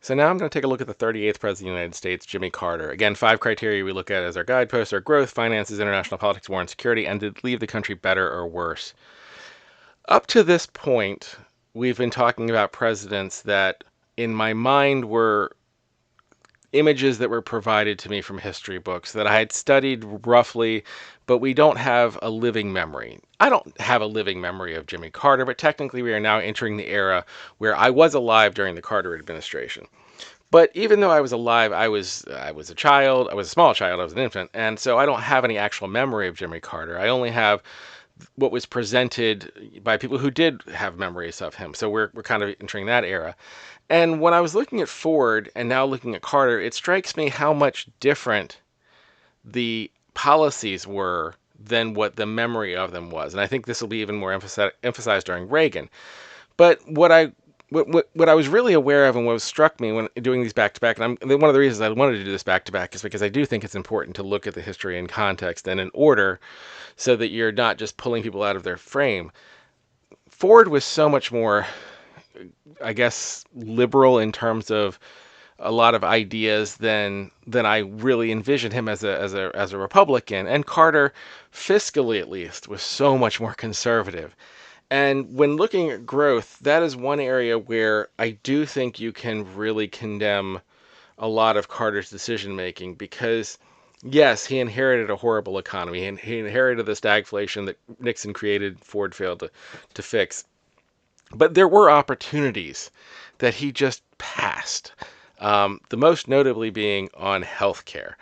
So now I'm going to take a look at the 38th President of the United States, Jimmy Carter. Again, 5 criteria we look at as our guideposts are growth, finances, international politics, war, and security, and to leave the country better or worse. Up to this point, we've been talking about presidents that, in my mind, were images that were provided to me from history books that I had studied roughly, but we don't have a living memory. I don't have a living memory of Jimmy Carter, but technically we are now entering the era where I was alive during the Carter administration. But even though I was alive, I was a child. I was a small child. I was an infant, and so I don't have any actual memory of Jimmy Carter. I only have what was presented by people who did have memories of him. So we're kind of entering that era. And when I was looking at Ford and now looking at Carter, it strikes me how much different the policies were than what the memory of them was. And I think this will be even more emphasized during Reagan. But what I was really aware of and what struck me when doing these back to back, and one of the reasons I wanted to do this back to back is because I do think it's important to look at the history in context and in order so that you're not just pulling people out of their frame. Ford was so much more, I guess, liberal in terms of a lot of ideas than I really envisioned him as a Republican. And Carter, fiscally at least, was so much more conservative. And when looking at growth, that is one area where I do think you can really condemn a lot of Carter's decision making because, yes, he inherited a horrible economy and he inherited the stagflation that Nixon created, Ford failed to fix. But there were opportunities that he just passed, the most notably being on health care.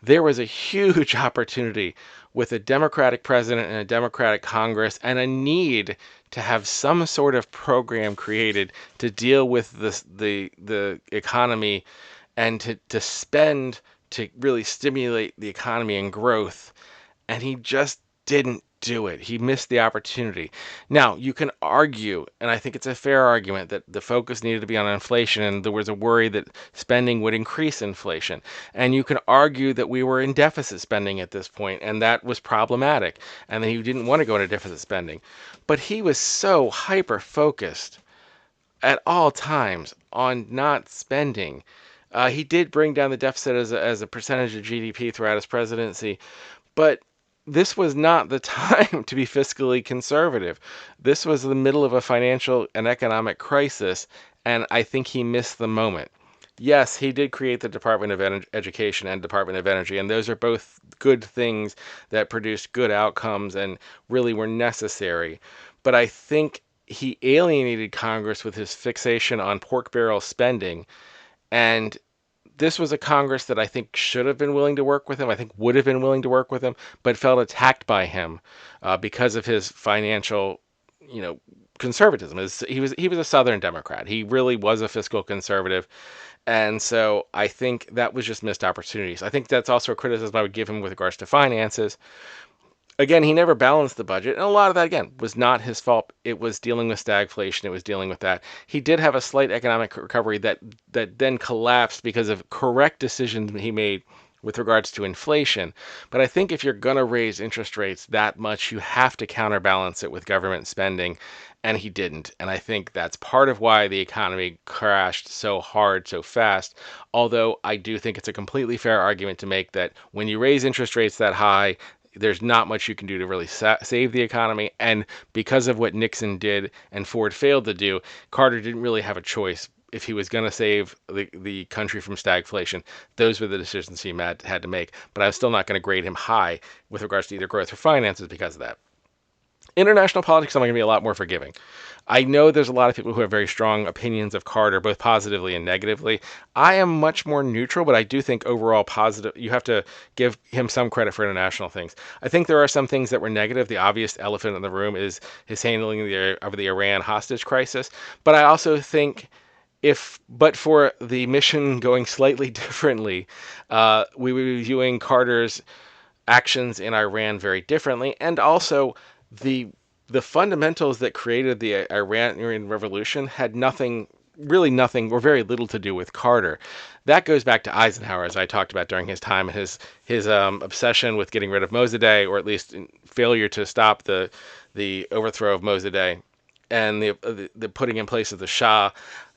There was a huge opportunity with a Democratic president and a Democratic Congress and a need to have some sort of program created to deal with the economy and to spend to really stimulate the economy and growth. And he just didn't do it. He missed the opportunity. Now, you can argue, and I think it's a fair argument, that the focus needed to be on inflation, and there was a worry that spending would increase inflation. And you can argue that we were in deficit spending at this point, and that was problematic, and that he didn't want to go into deficit spending. But he was so hyper focused at all times on not spending. He did bring down the deficit as a percentage of GDP throughout his presidency, but this was not the time to be fiscally conservative. This was the middle of a financial and economic crisis, and I think he missed the moment. Yes, he did create the Department of Education and Department of Energy, and those are both good things that produced good outcomes and really were necessary. But I think he alienated Congress with his fixation on pork barrel spending, and this was a Congress that I think should have been willing to work with him. I think would have been willing to work with him, but felt attacked by him because of his financial, you know, conservatism. He was a Southern Democrat. He really was a fiscal conservative, and so I think that was just missed opportunities. I think that's also a criticism I would give him with regards to finances. Again, he never balanced the budget, and a lot of that, again, was not his fault. It was dealing with stagflation. It was dealing with that. He did have a slight economic recovery that then collapsed because of correct decisions he made with regards to inflation. But I think if you're going to raise interest rates that much, you have to counterbalance it with government spending, and he didn't. And I think that's part of why the economy crashed so hard, so fast. Although I do think it's a completely fair argument to make that when you raise interest rates that high, there's not much you can do to really save the economy. And because of what Nixon did and Ford failed to do, Carter didn't really have a choice. If he was going to save the country from stagflation, those were the decisions he had to make. But I was still not going to grade him high with regards to either growth or finances because of that. International politics, I'm going to be a lot more forgiving. I know there's a lot of people who have very strong opinions of Carter, both positively and negatively. I am much more neutral, but I do think overall positive. You have to give him some credit for international things. I think there are some things that were negative. The obvious elephant in the room is his handling of the Iran hostage crisis. But I also think but for the mission going slightly differently, we would be viewing Carter's actions in Iran very differently, and also the the fundamentals that created the Iranian Revolution had really nothing, or very little to do with Carter. That goes back to Eisenhower, as I talked about during his time, and his obsession with getting rid of Mossadegh, or at least failure to stop the overthrow of Mossadegh. and the putting in place of the Shah,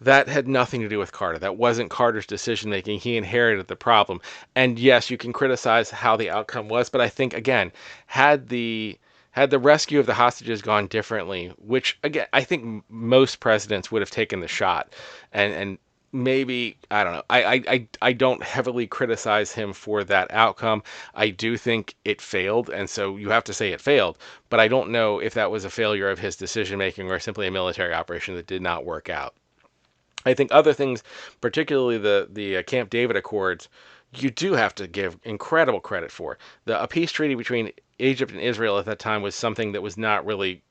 that had nothing to do with Carter. That wasn't Carter's decision making. He inherited the problem. And yes, you can criticize how the outcome was, but I think again, had the rescue of the hostages gone differently, which again I think most presidents would have taken the shot, and maybe I don't know. I don't heavily criticize him for that outcome. I do think it failed, and so you have to say it failed. But I don't know if that was a failure of his decision making or simply a military operation that did not work out. I think other things, particularly the Camp David Accords, you do have to give incredible credit for. A peace treaty between Egypt and Israel at that time was something that was not really,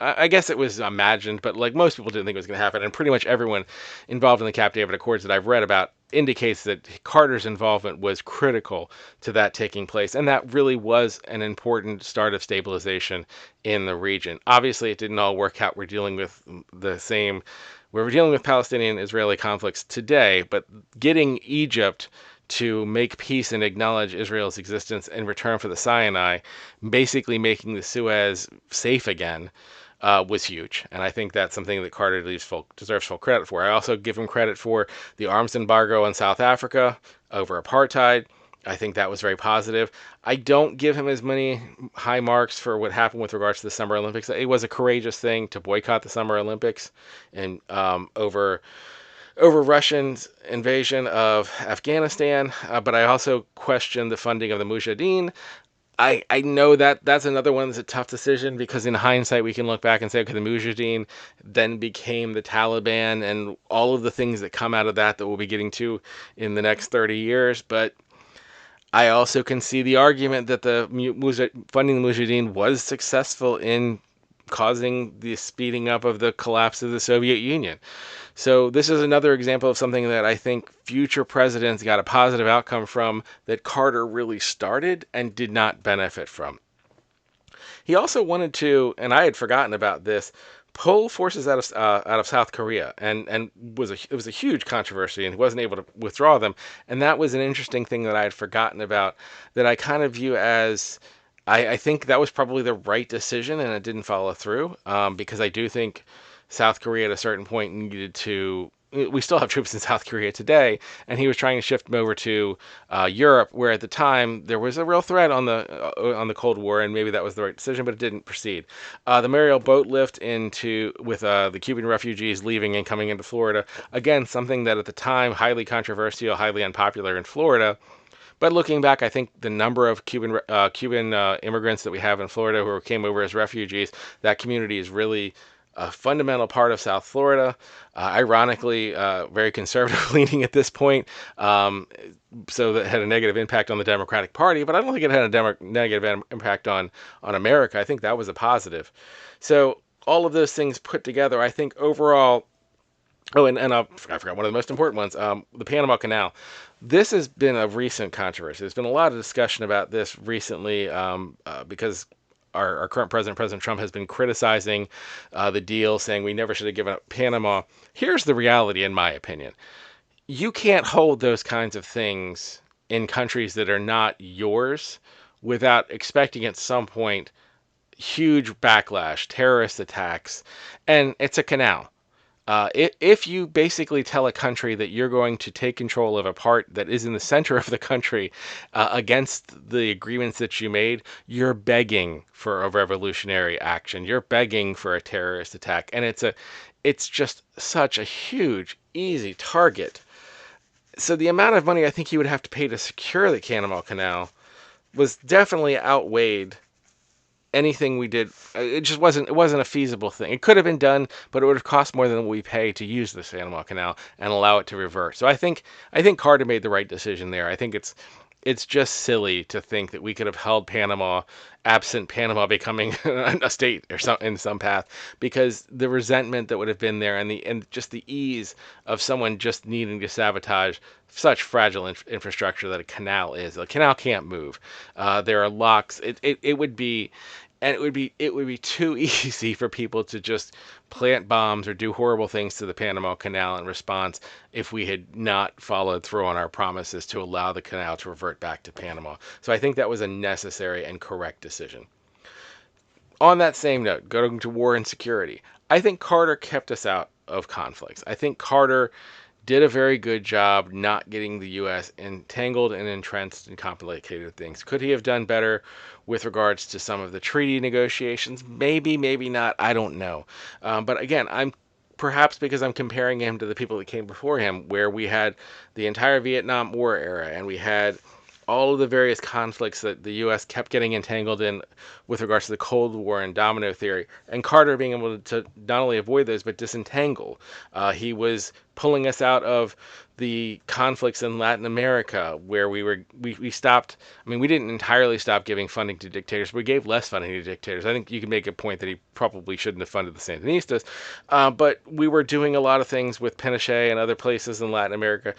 I guess it was imagined, but like most people didn't think it was going to happen. And pretty much everyone involved in the Camp David Accords that I've read about indicates that Carter's involvement was critical to that taking place. And that really was an important start of stabilization in the region. Obviously, it didn't all work out. We're dealing with Palestinian-Israeli conflicts today, but getting Egypt to make peace and acknowledge Israel's existence in return for the Sinai, basically making the Suez safe again, was huge. And I think that's something that Carter deserves full credit for. I also give him credit for the arms embargo on South Africa over apartheid. I think that was very positive. I don't give him as many high marks for what happened with regards to the Summer Olympics. It was a courageous thing to boycott the Summer Olympics and over Russia's invasion of Afghanistan, but I also question the funding of the Mujahideen. I know that that's another one that's a tough decision because in hindsight we can look back and say, okay, the Mujahideen then became the Taliban and all of the things that come out of that we'll be getting to in the next 30 years. But I also can see the argument that funding the Mujahideen was successful in causing the speeding up of the collapse of the Soviet Union. So this is another example of something that I think future presidents got a positive outcome from that Carter really started and did not benefit from. He also wanted to, and I had forgotten about this, pull forces out of South Korea, and it was a huge controversy, and he wasn't able to withdraw them. And that was an interesting thing that I had forgotten about, that I kind of view as I think that was probably the right decision, and it didn't follow through because I do think South Korea at a certain point needed to. We still have troops in South Korea today, and he was trying to shift them over to Europe, where at the time there was a real threat on the Cold War, and maybe that was the right decision, but it didn't proceed. The Mariel boat lift with the Cuban refugees leaving and coming into Florida, again, something that at the time highly controversial, highly unpopular in Florida. But looking back, I think the number of Cuban immigrants that we have in Florida who came over as refugees, that community is really a fundamental part of South Florida. Ironically, very conservative leaning at this point, so that had a negative impact on the Democratic Party. But I don't think it had a negative impact on America. I think that was a positive. So all of those things put together, I think overall. Oh, and I forgot one of the most important ones, the Panama Canal. This has been a recent controversy. There's been a lot of discussion about this recently because our current president, President Trump, has been criticizing the deal, saying we never should have given up Panama. Here's the reality, in my opinion. You can't hold those kinds of things in countries that are not yours without expecting at some point huge backlash, terrorist attacks, and it's a canal. If you basically tell a country that you're going to take control of a part that is in the center of the country against the agreements that you made, you're begging for a revolutionary action. You're begging for a terrorist attack, and it's just such a huge, easy target. So the amount of money I think you would have to pay to secure the Panama Canal was definitely outweighed anything we did. It wasn't a feasible thing. It could have been done, but it would have cost more than what we pay to use the Panama Canal and allow it to revert. So I think Carter made the right decision there. I think it's just silly to think that we could have held Panama absent Panama becoming a state or in some path, because the resentment that would have been there and just the ease of someone just needing to sabotage such fragile infrastructure that a canal is. A canal can't move. There are locks. It would be. And it would be too easy for people to just plant bombs or do horrible things to the Panama Canal in response if we had not followed through on our promises to allow the canal to revert back to Panama. So I think that was a necessary and correct decision. On that same note, going to war and security, I think Carter kept us out of conflicts. I think Carter did a very good job not getting the U.S. entangled and entrenched in complicated things. Could he have done better with regards to some of the treaty negotiations? Maybe, maybe not. I don't know. But again, I'm perhaps because I'm comparing him to the people that came before him, where we had the entire Vietnam War era and we had all of the various conflicts that the U.S. kept getting entangled in with regards to the Cold War and domino theory, and Carter being able to not only avoid those but disentangle. He was pulling us out of the conflicts in Latin America, where we stopped. I mean, we didn't entirely stop giving funding to dictators. We gave less funding to dictators. I think you can make a point that he probably shouldn't have funded the Sandinistas, but we were doing a lot of things with Pinochet and other places in Latin America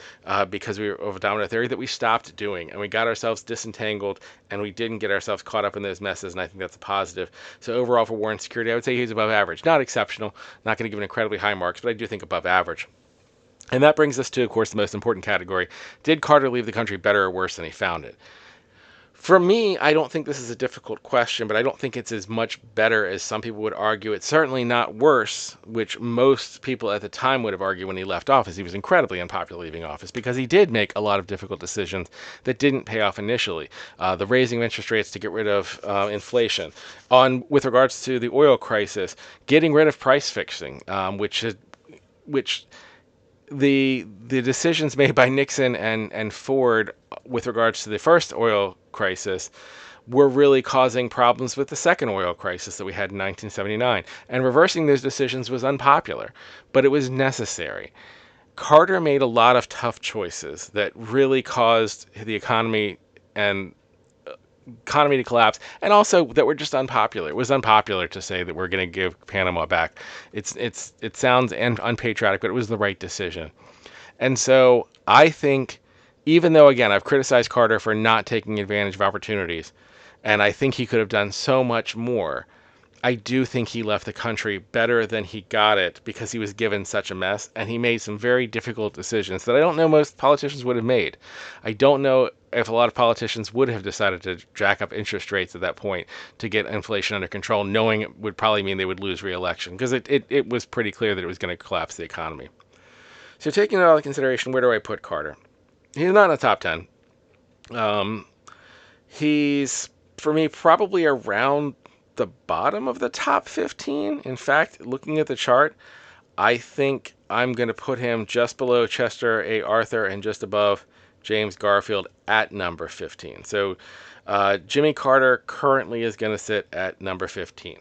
because we were of a domino theory that we stopped doing, and we got ourselves disentangled, and we didn't get ourselves caught up in those messes. And I think that's a positive. So overall, for war and security, I would say he's above average, not exceptional. Not going to give him incredibly high marks, but I do think above average. And that brings us to, of course, the most important category. Did Carter leave the country better or worse than he found it? For me, I don't think this is a difficult question, but I don't think it's as much better as some people would argue. It's certainly not worse, which most people at the time would have argued when he left office. He was incredibly unpopular leaving office because he did make a lot of difficult decisions that didn't pay off initially. The raising of interest rates to get rid of inflation. With regards to the oil crisis, getting rid of price fixing, which the decisions made by Nixon and Ford with regards to the first oil crisis were really causing problems with the second oil crisis that we had in 1979. And reversing those decisions was unpopular, but it was necessary. Carter made a lot of tough choices that really caused the economy to collapse, and also that were just unpopular. It was unpopular to say that we're going to give Panama back. It sounds unpatriotic, but it was the right decision. And so I think, even though again I've criticized Carter for not taking advantage of opportunities, and I think he could have done so much more, I do think he left the country better than he got it because he was given such a mess, and he made some very difficult decisions that I don't know most politicians would have made. I don't know if a lot of politicians would have decided to jack up interest rates at that point to get inflation under control, knowing it would probably mean they would lose re-election, because it was pretty clear that it was going to collapse the economy. So taking it all into consideration, where do I put Carter? He's not in the top 10. He's, for me, probably around the bottom of the top 15. In fact, looking at the chart, I think I'm going to put him just below Chester A. Arthur and just above James Garfield at number 15. So Jimmy Carter currently is going to sit at number 15.